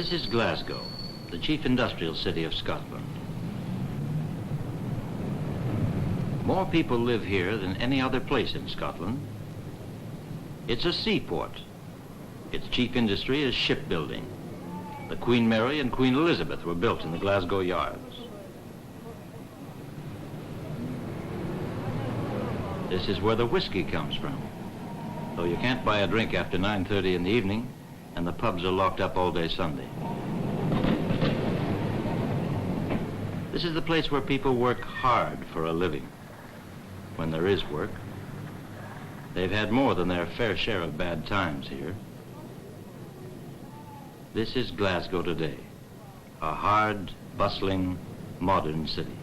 This is Glasgow, the chief industrial city of Scotland. More people live here than any other place in Scotland. It's a seaport. Its chief industry is shipbuilding. The Queen Mary and Queen Elizabeth were built in the Glasgow yards. This is where the whiskey comes from, though you can't buy a drink after 9:30 in the evening, and the pubs are locked up all day Sunday. This is the place where people work hard for a living, when there is work. They've had more than their fair share of bad times here. This is Glasgow today, a hard, bustling, modern city.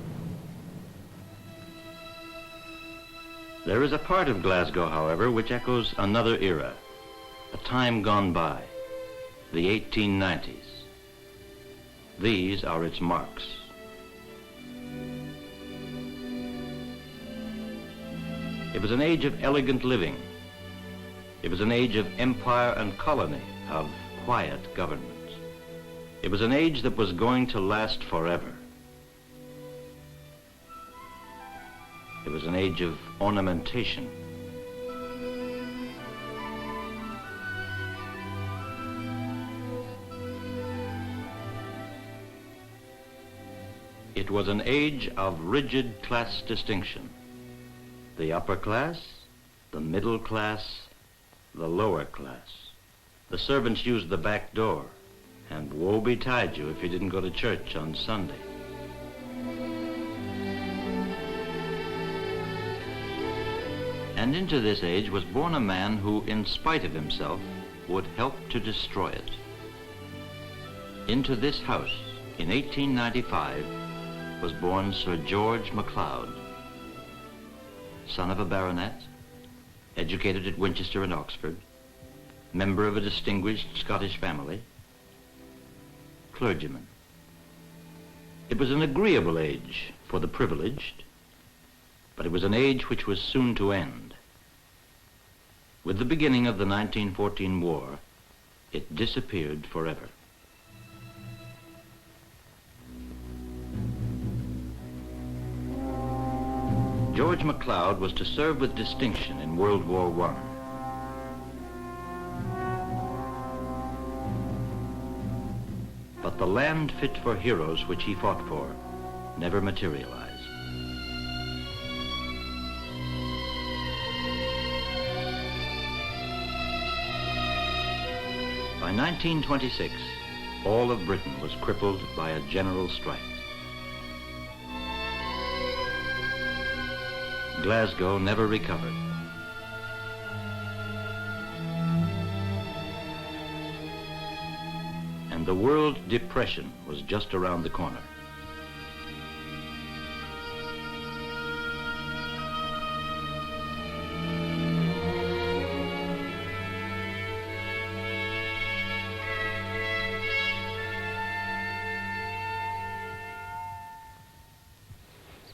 There is a part of Glasgow, however, which echoes another era, a time gone by, the 1890s. These are its marks. It was an age of elegant living. It was an age of empire and colony, of quiet government. It was an age that was going to last forever. It was an age of ornamentation. It was an age of rigid class distinction. The upper class, the middle class, the lower class. The servants used the back door, and woe betide you if you didn't go to church on Sunday. And into this age was born a man who, in spite of himself, would help to destroy it. Into this house, in 1895, was born Sir George Macleod, son of a baronet, educated at Winchester and Oxford, member of a distinguished Scottish family, clergyman. It was an agreeable age for the privileged, but it was an age which was soon to end. With the beginning of the 1914 war, it disappeared forever. George Macleod was to serve with distinction in World War I. But the land fit for heroes which he fought for never materialized. By 1926, all of Britain was crippled by a general strike. Glasgow never recovered. And the world depression was just around the corner.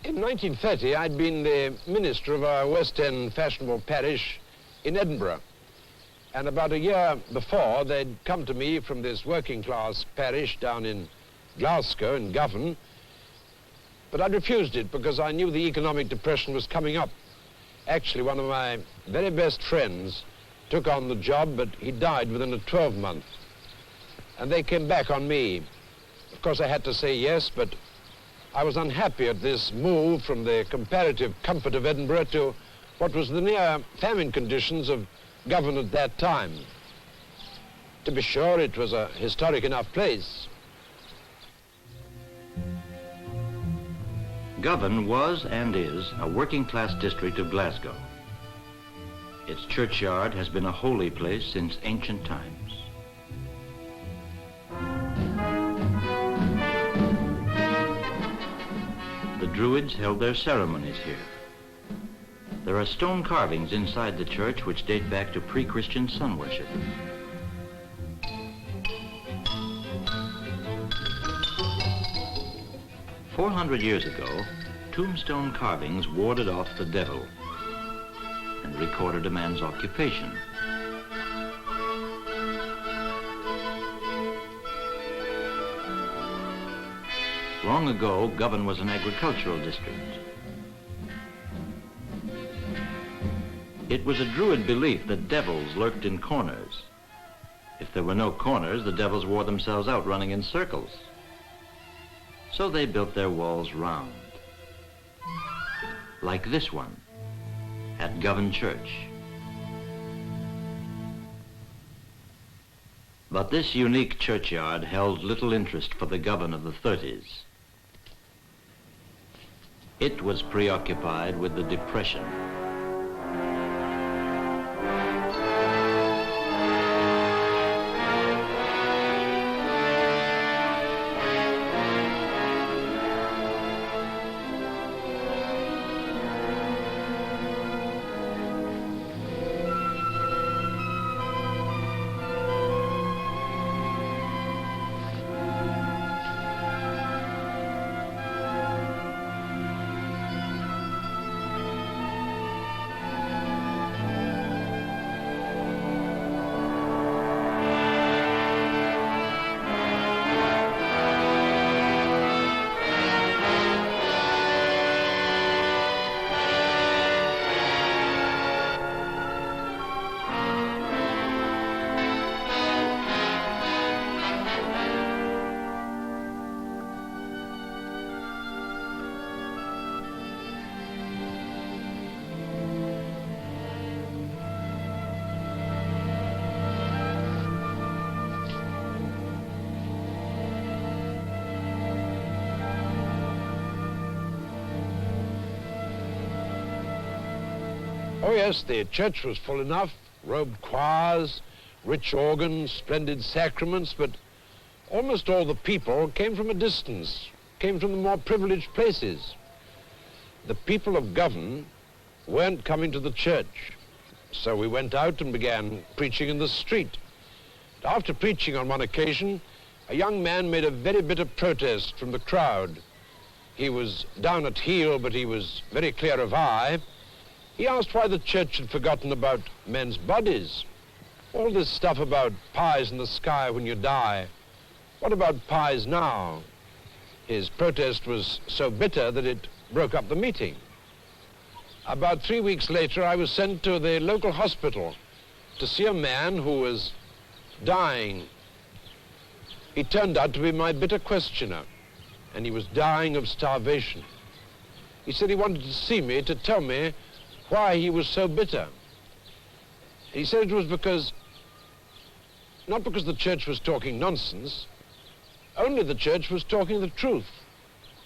In 1930, I'd been the minister of our West End fashionable parish in Edinburgh. And about a year before, they'd come to me from this working class parish down in Glasgow in Govan. But I'd refused it because I knew the economic depression was coming up. Actually, one of my very best friends took on the job, but he died within a 12-month. And they came back on me. Of course, I had to say yes, but I was unhappy at this move from the comparative comfort of Edinburgh to what was the near famine conditions of Govan at that time. To be sure, it was a historic enough place. Govan was and is a working-class district of Glasgow. Its churchyard has been a holy place since ancient times. The Druids held their ceremonies here. There are stone carvings inside the church which date back to pre-Christian sun worship. "400 years ago, tombstone carvings warded off the devil and recorded a man's occupation. Long ago, Govan was an agricultural district. It was a Druid belief that devils lurked in corners. If there were no corners, the devils wore themselves out running in circles. So they built their walls round, like this one at Govan Church. But this unique churchyard held little interest for the Govan of the 30s. It was preoccupied with the Depression. Oh yes, the church was full enough, robed choirs, rich organs, splendid sacraments, but almost all the people came from a distance, came from the more privileged places. The people of Govan weren't coming to the church, so we went out and began preaching in the street. After preaching on one occasion, a young man made a very bitter protest from the crowd. He was down at heel, but he was very clear of eye. He asked why the church had forgotten about men's bodies. All this stuff about pies in the sky when you die. What about pies now? His protest was so bitter that it broke up the meeting. About 3 weeks later, I was sent to the local hospital to see a man who was dying. He turned out to be my bitter questioner, and he was dying of starvation. He said he wanted to see me to tell me why he was so bitter. He said it was not because the church was talking nonsense, only the church was talking the truth,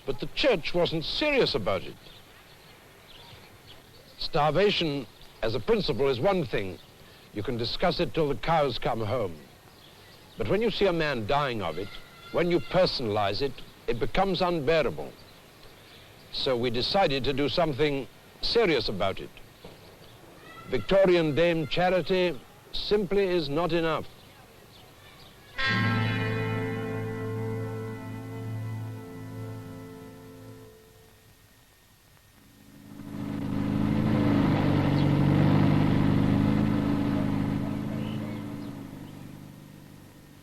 but the church wasn't serious about it. Starvation as a principle is one thing. You can discuss it till the cows come home. But when you see a man dying of it, when you personalize it, it becomes unbearable. So we decided to do something serious about it. Victorian Dame charity simply is not enough.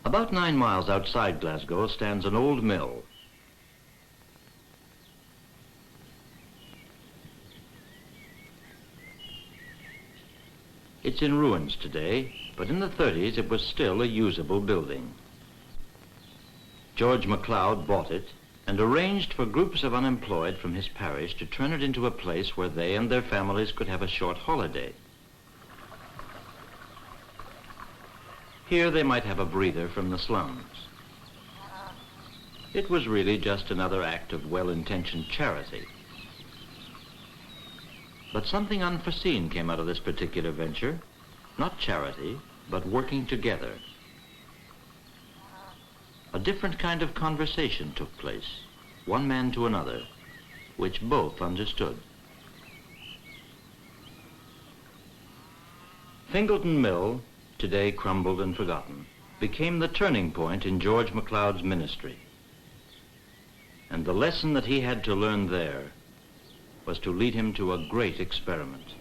About 9 miles outside Glasgow stands an old mill. It's in ruins today, but in the 30s it was still a usable building. George Macleod bought it and arranged for groups of unemployed from his parish to turn it into a place where they and their families could have a short holiday. Here they might have a breather from the slums. It was really just another act of well-intentioned charity. But something unforeseen came out of this particular venture. Not charity, but working together. A different kind of conversation took place, one man to another, which both understood. Fingleton Mill, today crumbled and forgotten, became the turning point in George Macleod's ministry. And the lesson that he had to learn there was to lead him to a great experiment.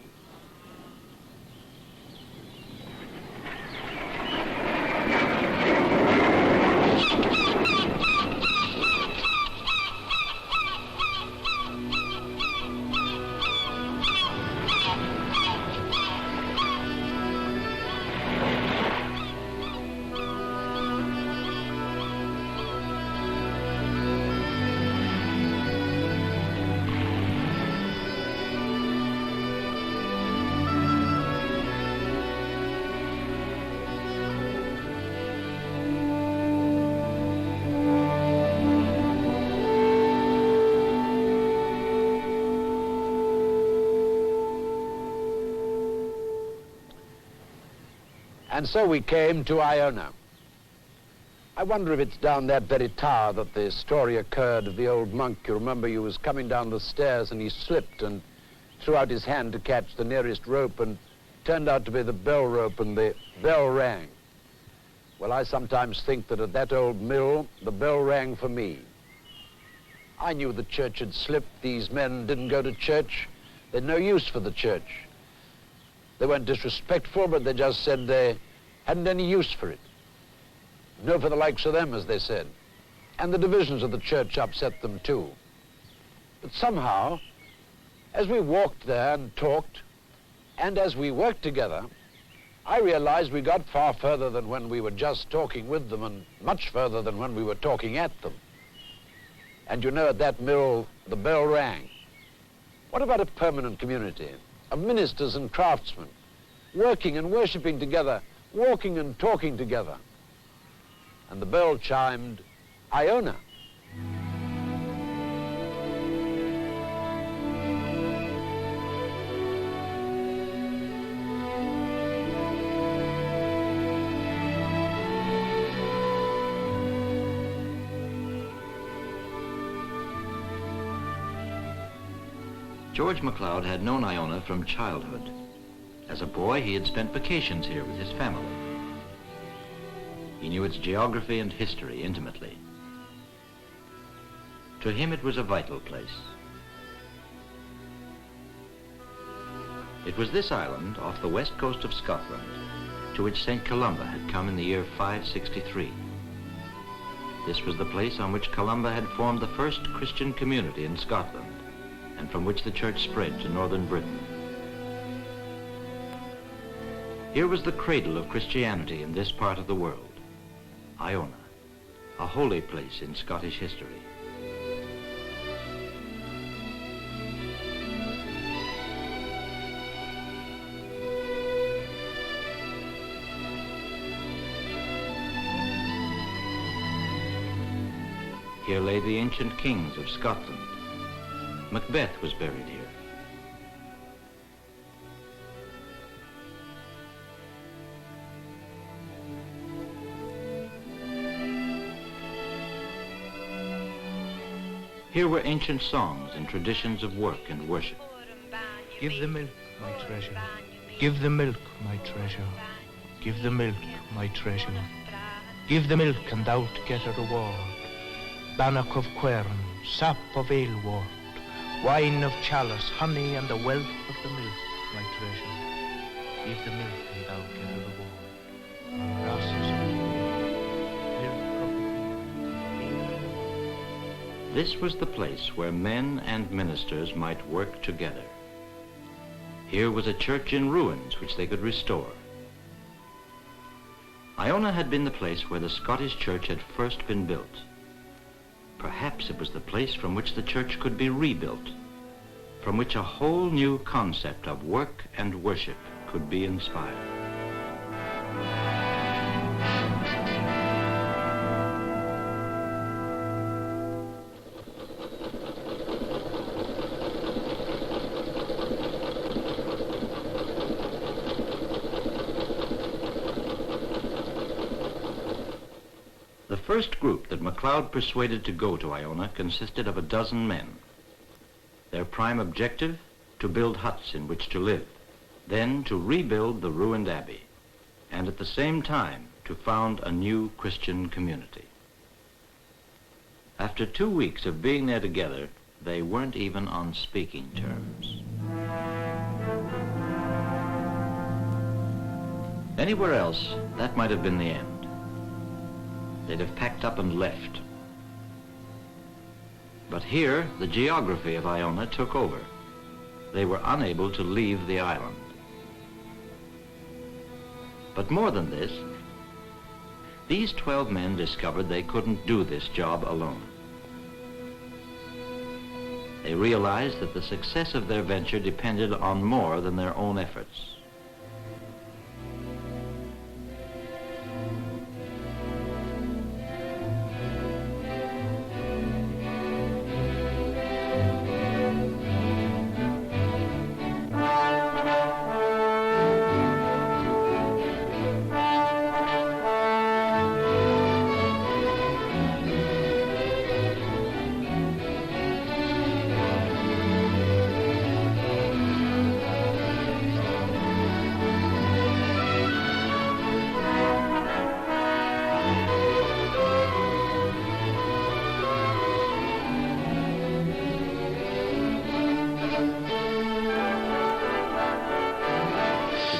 And so we came to Iona. I wonder if it's down that very tower that the story occurred of the old monk. You remember he was coming down the stairs and he slipped and threw out his hand to catch the nearest rope, and turned out to be the bell rope, and the bell rang. Well, I sometimes think that at that old mill, the bell rang for me. I knew the church had slipped. These men didn't go to church. They'd no use for the church. They weren't disrespectful, but they just said they hadn't any use for it. No for the likes of them, as they said. And the divisions of the church upset them too. But somehow, as we walked there and talked, and as we worked together, I realized we got far further than when we were just talking with them, and much further than when we were talking at them. And you know, at that mill, the bell rang. What about a permanent community of ministers and craftsmen, working and worshiping together, walking and talking together? And the bell chimed, Iona. George Macleod had known Iona from childhood. As a boy, he had spent vacations here with his family. He knew its geography and history intimately. To him, it was a vital place. It was this island off the west coast of Scotland to which St. Columba had come in the year 563. This was the place on which Columba had formed the first Christian community in Scotland, and from which the church spread to northern Britain. Here was the cradle of Christianity in this part of the world, Iona, a holy place in Scottish history. Here lay the ancient kings of Scotland. Macbeth was buried here. Here were ancient songs and traditions of work and worship. Give the milk, my treasure. Give the milk, my treasure. Give the milk, my treasure. Give the milk and thou'lt get a reward. Bannock of quern, sap of alewort, wine of chalice, honey, and the wealth of the milk, my treasure. Give the milk and thou'lt get a reward. Grasses of This was the place where men and ministers might work together. Here was a church in ruins which they could restore. Iona had been the place where the Scottish church had first been built. Perhaps it was the place from which the church could be rebuilt, from which a whole new concept of work and worship could be inspired. The first group that Macleod persuaded to go to Iona consisted of 12 men. Their prime objective, to build huts in which to live, then to rebuild the ruined abbey, and at the same time to found a new Christian community. After 2 weeks of being there together, they weren't even on speaking terms. Anywhere else, that might have been the end. They'd have packed up and left. But here, the geography of Iona took over. They were unable to leave the island. But more than this, these 12 men discovered they couldn't do this job alone. They realized that the success of their venture depended on more than their own efforts.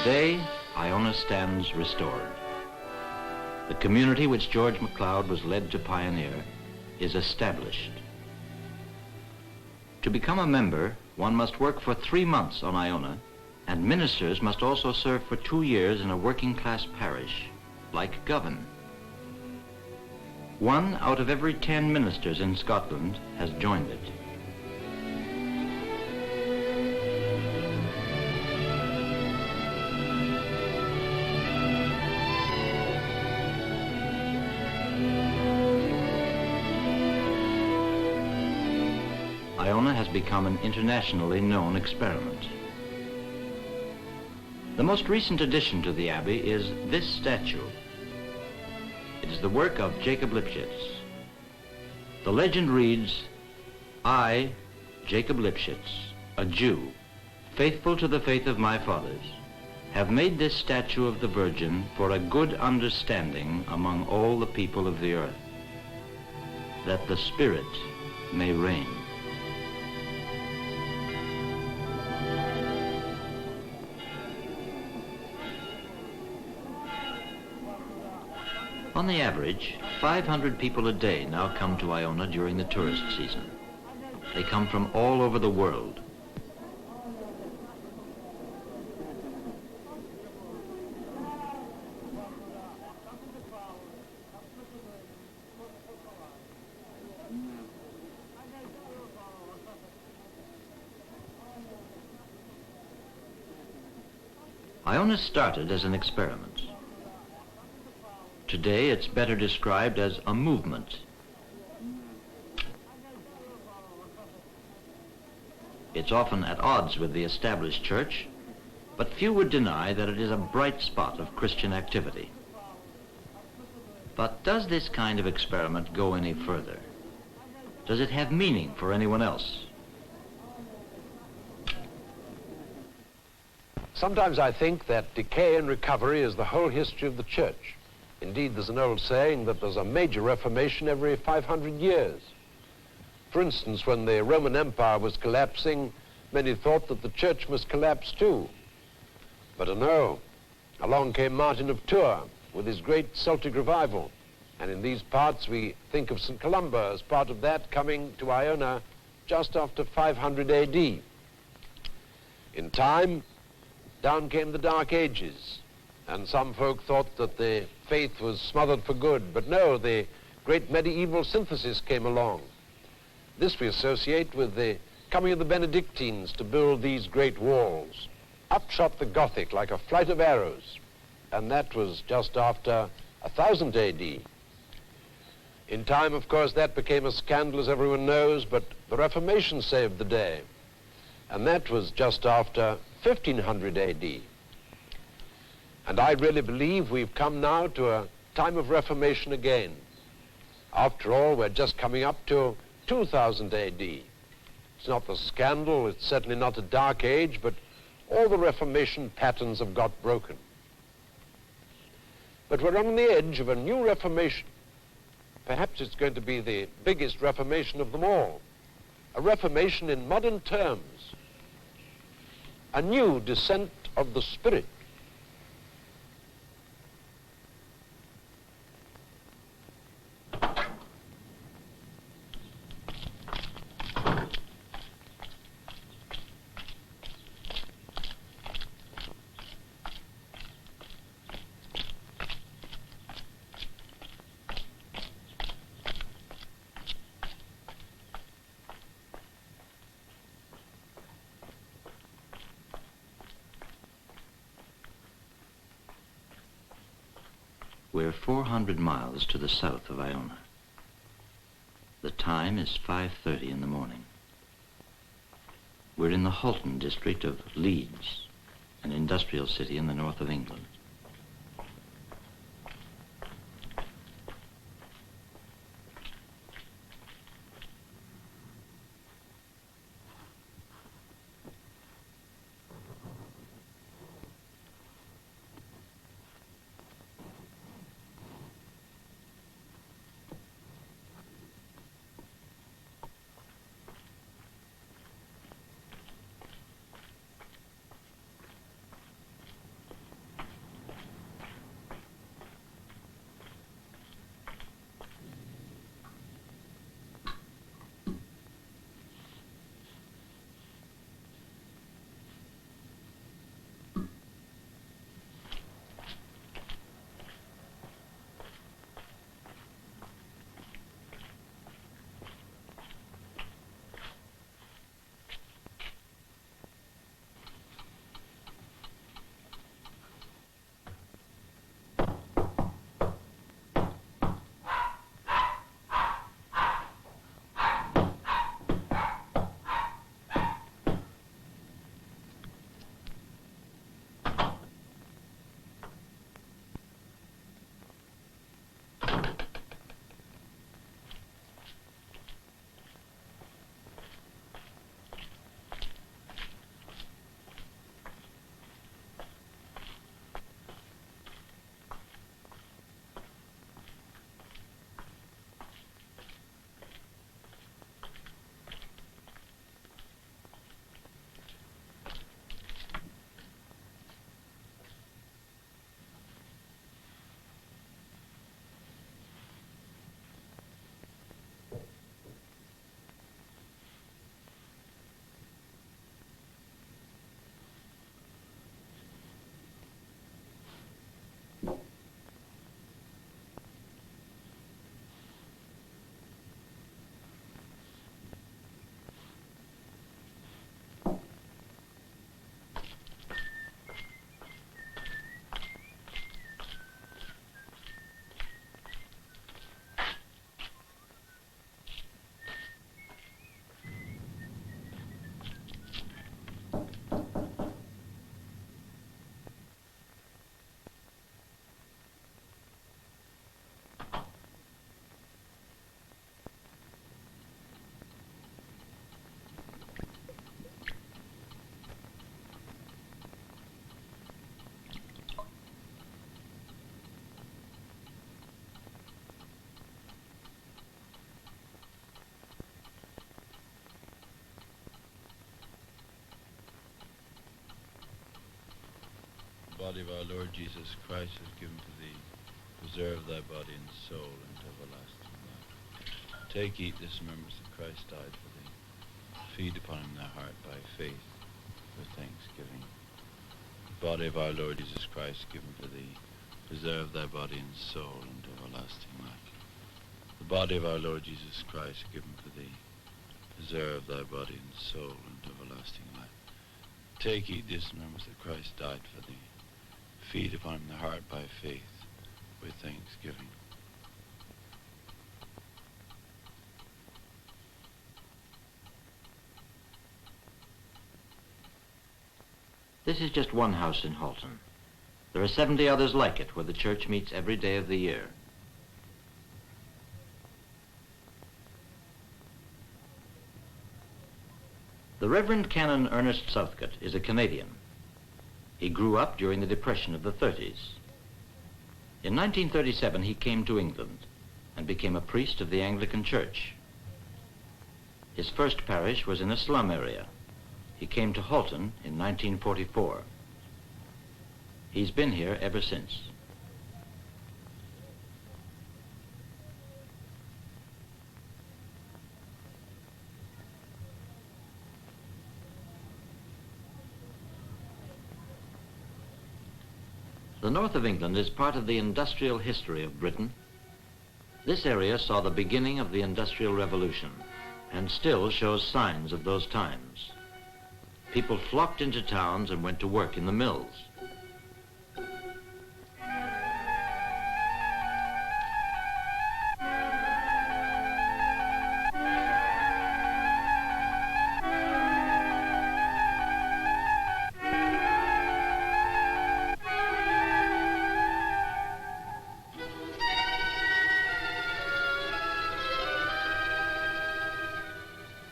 Today, Iona stands restored. The community which George Macleod was led to pioneer is established. To become a member, one must work for 3 months on Iona, and ministers must also serve for 2 years in a working-class parish, like Govan. 1 out of every 10 ministers in Scotland has joined it. Iona has become an internationally known experiment. The most recent addition to the Abbey is this statue. It is the work of Jacob Lipschitz. The legend reads, "I, Jacob Lipschitz, a Jew, faithful to the faith of my fathers, have made this statue of the Virgin for a good understanding among all the people of the earth, that the Spirit may reign." On the average, 500 people a day now come to Iona during the tourist season. They come from all over the world. Iona started as an experiment. Today, it's better described as a movement. It's often at odds with the established church, but few would deny that it is a bright spot of Christian activity. But does this kind of experiment go any further? Does it have meaning for anyone else? Sometimes I think that decay and recovery is the whole history of the church. Indeed, there's an old saying that there's a major reformation every 500 years. For instance, when the Roman Empire was collapsing, many thought that the church must collapse too. But no, along came Martin of Tours with his great Celtic revival. And in these parts, we think of St. Columba as part of that, coming to Iona just after 500 AD. In time, down came the Dark Ages. And some folk thought that the faith was smothered for good. But no, the great medieval synthesis came along. This we associate with the coming of the Benedictines to build these great walls. Up shot the Gothic like a flight of arrows. And that was just after 1000 AD. In time, of course, that became a scandal, as everyone knows, but the Reformation saved the day. And that was just after 1500 AD. And I really believe we've come now to a time of Reformation again. After all, we're just coming up to 2000 AD. It's not the scandal, it's certainly not a dark age, but all the Reformation patterns have got broken. But we're on the edge of a new Reformation. Perhaps it's going to be the biggest Reformation of them all. A Reformation in modern terms. A new descent of the Spirit. We're 400 miles to the south of Iona. The time is 5:30 in the morning. We're in the Halton district of Leeds, an industrial city in the north of England. body of our Lord Jesus Christ is given to thee. Preserve thy body and soul into everlasting life. Take, eat this, remembrance that Christ died for thee. Feed upon him thy heart by faith with thanksgiving. The body of our Lord Jesus Christ given for thee. Preserve thy body and soul into everlasting life. The body of our Lord Jesus Christ given for thee. Preserve thy body and soul into everlasting life. Take, eat this, remembrance that Christ died for thee. Feed upon him the heart by faith with thanksgiving. This is just one house in Halton. There are 70 others like it where the church meets every day of the year. The Reverend Canon Ernest Southcott is a Canadian. He grew up during the Depression of the 30s. In 1937, he came to England and became a priest of the Anglican Church. His first parish was in a slum area. He came to Halton in 1944. He's been here ever since. The north of England is part of the industrial history of Britain. This area saw the beginning of the Industrial Revolution and still shows signs of those times. People flocked into towns and went to work in the mills.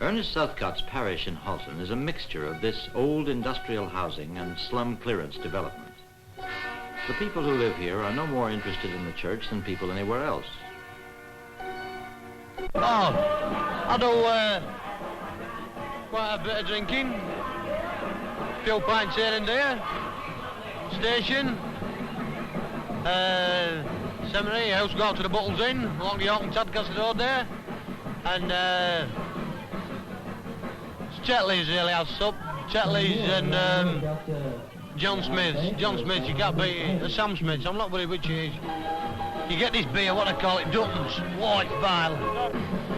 Ernest Southcott's parish in Halton is a mixture of this old industrial housing and slum clearance development. The people who live here are no more interested in the church than people anywhere else. Oh, I do quite a bit of drinking, a few pints here and there, station, seminary, house go to the Bottles Inn, along the York and Tadcaster Road there, and Chetley's really has sup. Chetley's and John Smith's. John Smith's, you can't beat it. Sam Smith's, I'm not worried which it is. You get this beer, what I call it, Dutton's, white file.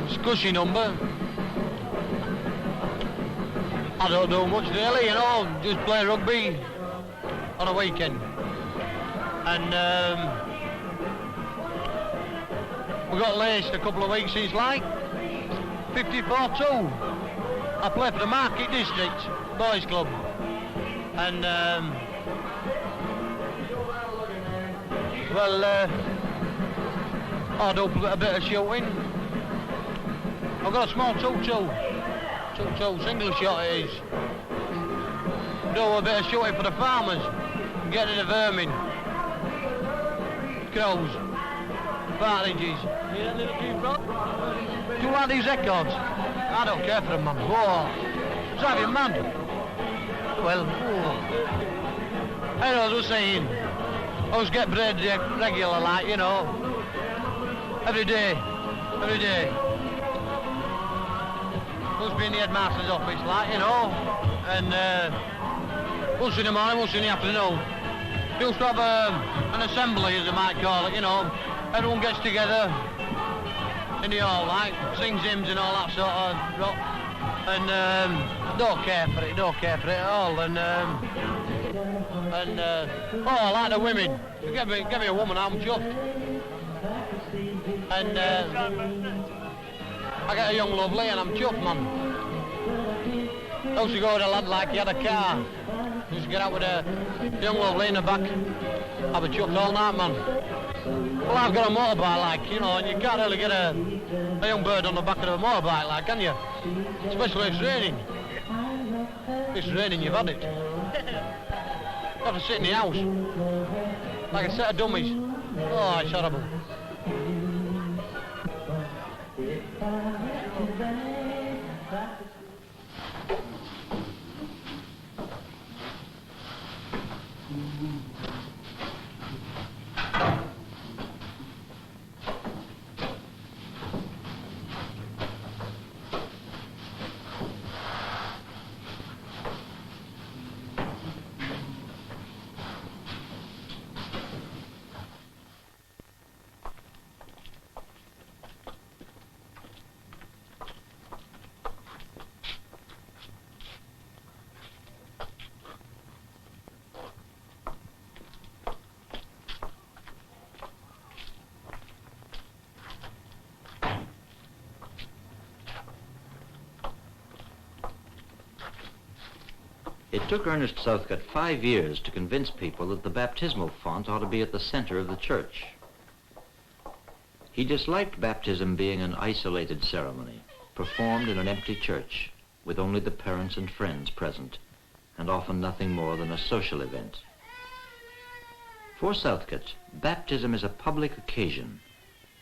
Scushy number. I don't do much really, you know, just play rugby on a weekend. And we got laced a couple of weeks since like 54-2. I play for the Market District Boys Club, and I do a bit of shooting. I've got a small 2-2 single shot it is. Do a bit of shooting for the farmers, get rid of vermin, crows, partridges. Do you like these records? I don't care for them, man. Whoa, drive you mad. Well, I was saying, I always get bread regular, like, you know, every day. Must be in the headmaster's office, like, you know, and once in the morning, once in the afternoon. Used to have an assembly, as they might call it, you know. Everyone gets together in the hall, like, sings hymns and all that sort of rock, and don't care for it at all, and I like the women. Give me a woman, I'm chuffed. And I get a young lovely and I'm chuffed, man. I used to go with a lad like he had a car. Used to get out with a young lovely in the back. I'll be chuffed all night, man. Well, I've got a motorbike, like, you know, and you can't really get a young bird on the back of a motorbike, like, can you? Especially if it's raining. If it's raining, you've had it. You have to sit in the house, like a set of dummies. Oh, it's horrible. It took Ernest Southcott 5 years to convince people that the baptismal font ought to be at the center of the church. He disliked baptism being an isolated ceremony, performed in an empty church, with only the parents and friends present, and often nothing more than a social event. For Southcott, baptism is a public occasion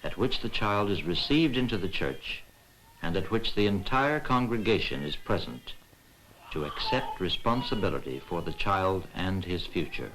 at which the child is received into the church and at which the entire congregation is present to accept responsibility for the child and his future.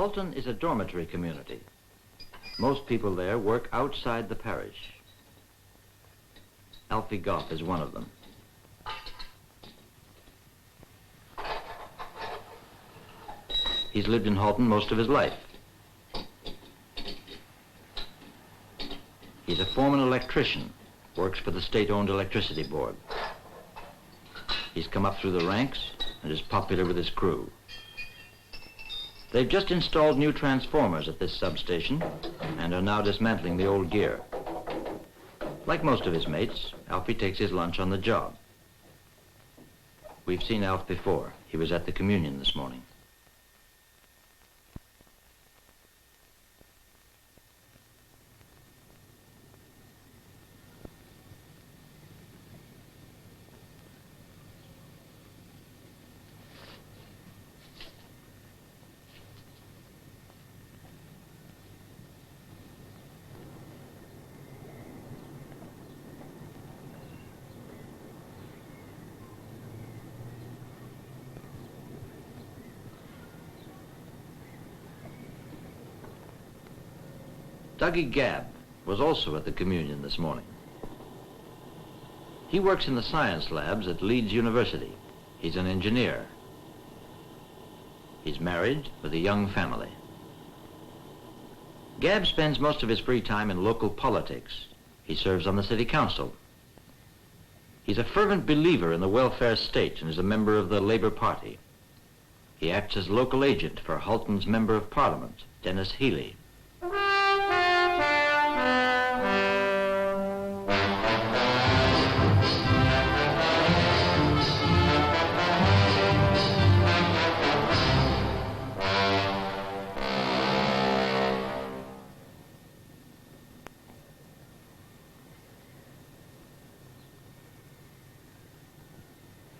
Halton is a dormitory community. Most people there work outside the parish. Alfie Gough is one of them. He's lived in Halton most of his life. He's a foreman electrician, works for the state-owned electricity board. He's come up through the ranks and is popular with his crew. They've just installed new transformers at this substation and are now dismantling the old gear. Like most of his mates, Alfie takes his lunch on the job. We've seen Alf before. He was at the communion this morning. Dougie Gabb was also at the communion this morning. He works in the science labs at Leeds University. He's an engineer. He's married with a young family. Gabb spends most of his free time in local politics. He serves on the city council. He's a fervent believer in the welfare state and is a member of the Labour Party. He acts as local agent for Halton's Member of Parliament, Denis Healey.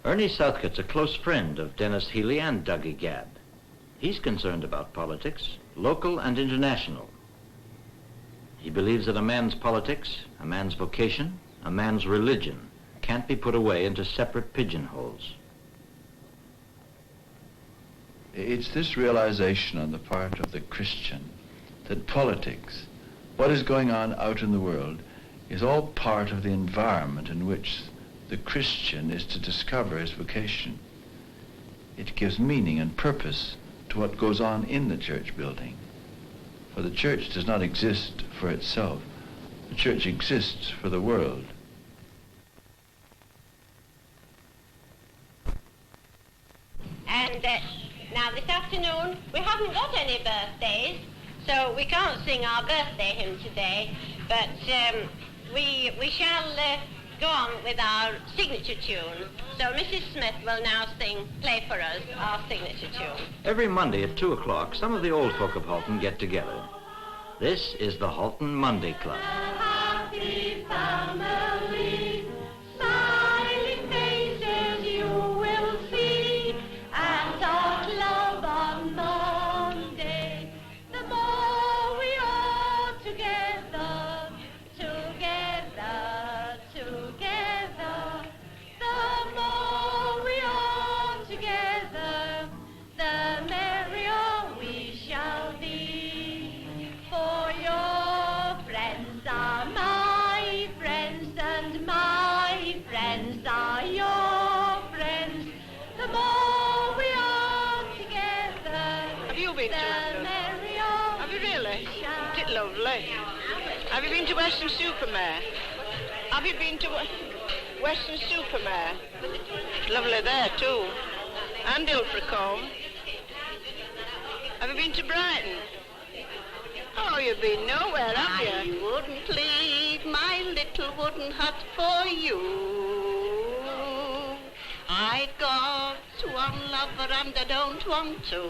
Ernest Southcott's a close friend of Denis Healey and Dougie Gabb. He's concerned about politics, local and international. He believes that a man's politics, a man's vocation, a man's religion can't be put away into separate pigeon-holes. It's this realization on the part of the Christian that politics, what is going on out in the world, is all part of the environment in which the Christian is to discover his vocation. It gives meaning and purpose to what goes on in the church building. For the church does not exist for itself. The church exists for the world. And now this afternoon, we haven't got any birthdays, so we can't sing our birthday hymn today, but we shall go on with our signature tune. So Mrs. Smith will now play for us our signature tune. Every Monday at 2 o'clock, some of the old folk of Halton get together. This is the Halton Monday Club. Happy family, smiling faces you will see at our club on Monday. The more we are together, together, together, the more we are together, the merrier we shall be. For your friends are my friends, and my friends are your friends. The more we are together, Have you been to the London? merrier. Have you really? shall Isn't it lovely? Have you been to Western Supermare? Have you been to Western Supermare? Lovely there too. And Ilfracombe. Have you been to Brighton? Oh, you've been nowhere, have you? I wouldn't leave my little wooden hut for you. I've got one lover and I don't want to.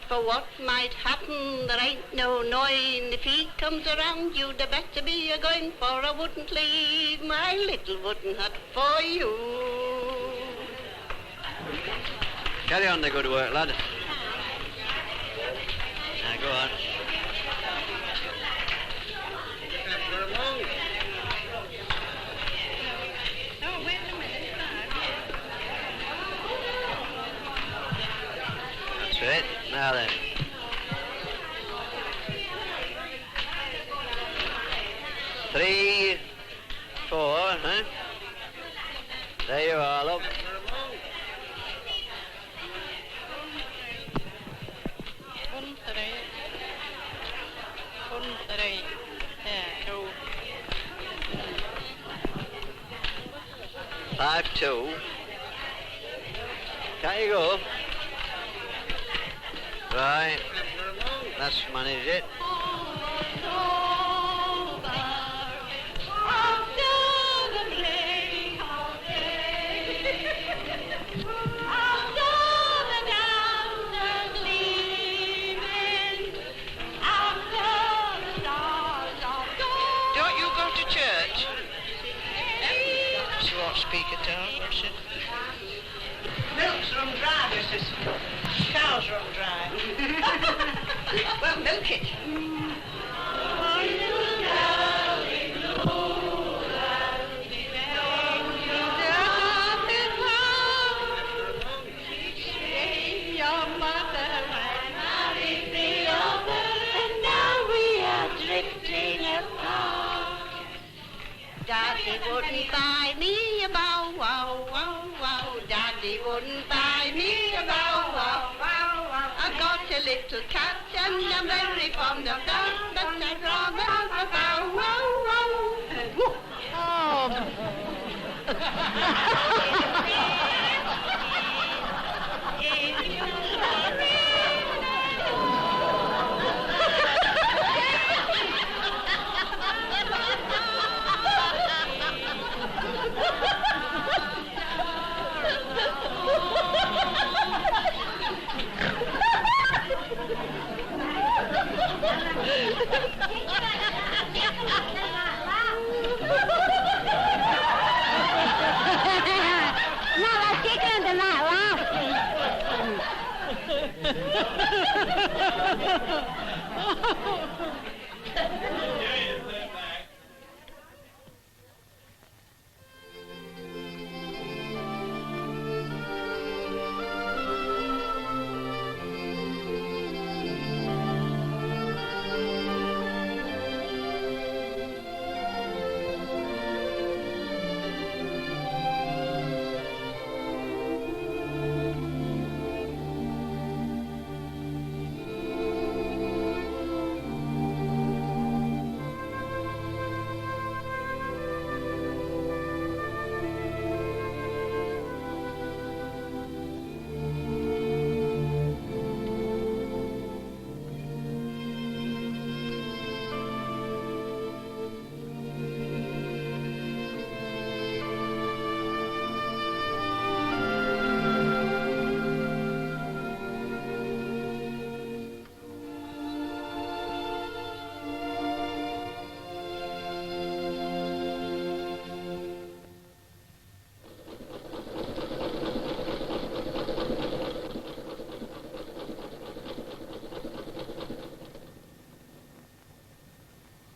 For what might happen, there ain't no knowing. If he comes around, you'd better be a-going, for I wouldn't leave my little wooden hut for you. Carry on the good work, lad. Now, go on. Oh, wait a minute. That's it. Now then. Three, four, huh? There you are, look. Two. 5-2. Can't you go? Right. That's managed it. Don't you go to church? She won't speak at all, will she? Milk's run dry, missus. Cows run dry. Well, milk it. Daddy wouldn't buy me a bow wow wow wow. Daddy wouldn't buy me a bow wow wow wow. I got a little cat and I'm very fond of that, but I'd rather have a bow wow wow.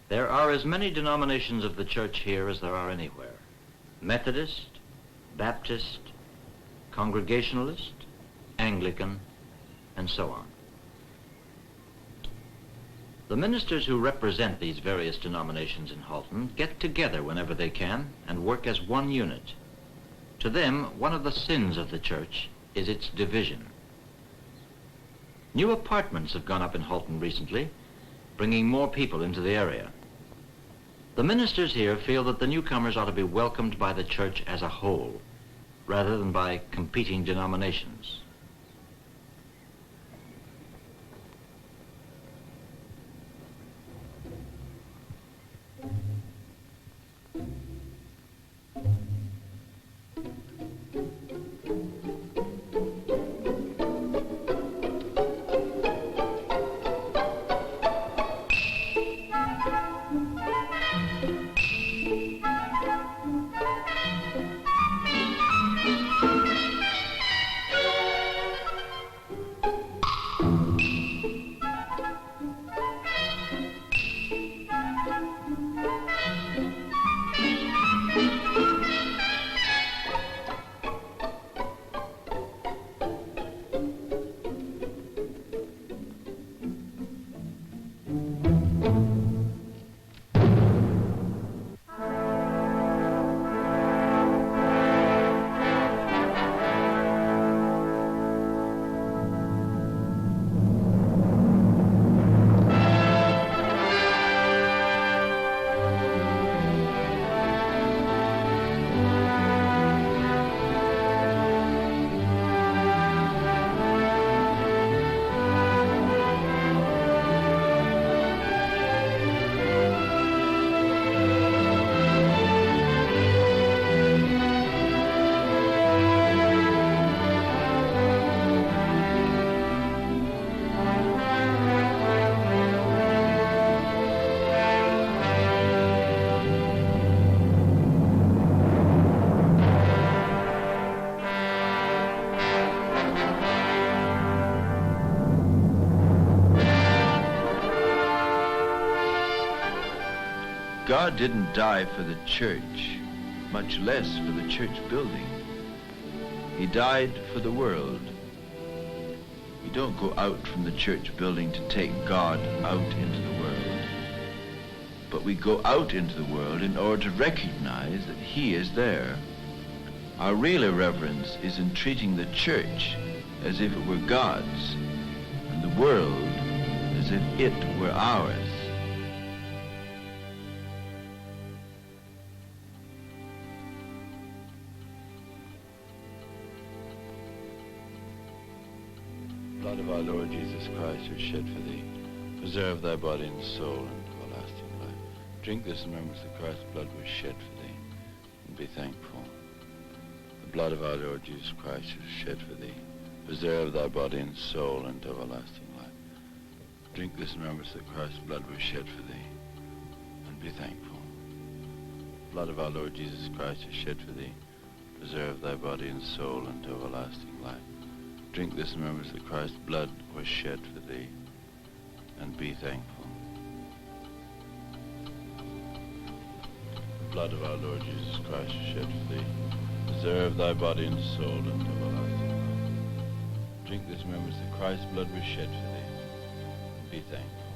There are as many denominations of the church here as there are anywhere. Methodist, Baptist, Congregationalist, Anglican, and so on. The ministers who represent these various denominations in Halton get together whenever they can and work as one unit. To them, one of the sins of the church is its division. New apartments have gone up in Halton recently, bringing more people into the area. The ministers here feel that the newcomers ought to be welcomed by the church as a whole, rather than by competing denominations. God didn't die for the church, much less for the church building. He died for the world. We don't go out from the church building to take God out into the world, but we go out into the world in order to recognize that He is there. Our real irreverence is in treating the church as if it were God's, and the world as if it were ours. Blood of our Lord Jesus Christ, who shed for thee, preserve thy body and soul unto everlasting life. Drink this in remembrance that Christ's blood was shed for thee, and be thankful. The blood of our Lord Jesus Christ, who shed for thee, preserve thy body and soul unto everlasting life. Drink this in remembrance that Christ's blood was shed for thee, and be thankful. The blood of our Lord Jesus Christ, who shed for thee, preserve thy body and soul unto everlasting life. Drink this in remembrance that Christ's blood was shed for thee, and be thankful. The blood of our Lord Jesus Christ was shed for thee. Preserve thy body and soul unto everlasting life. Drink this in remembrance that Christ's blood was shed for thee, and be thankful.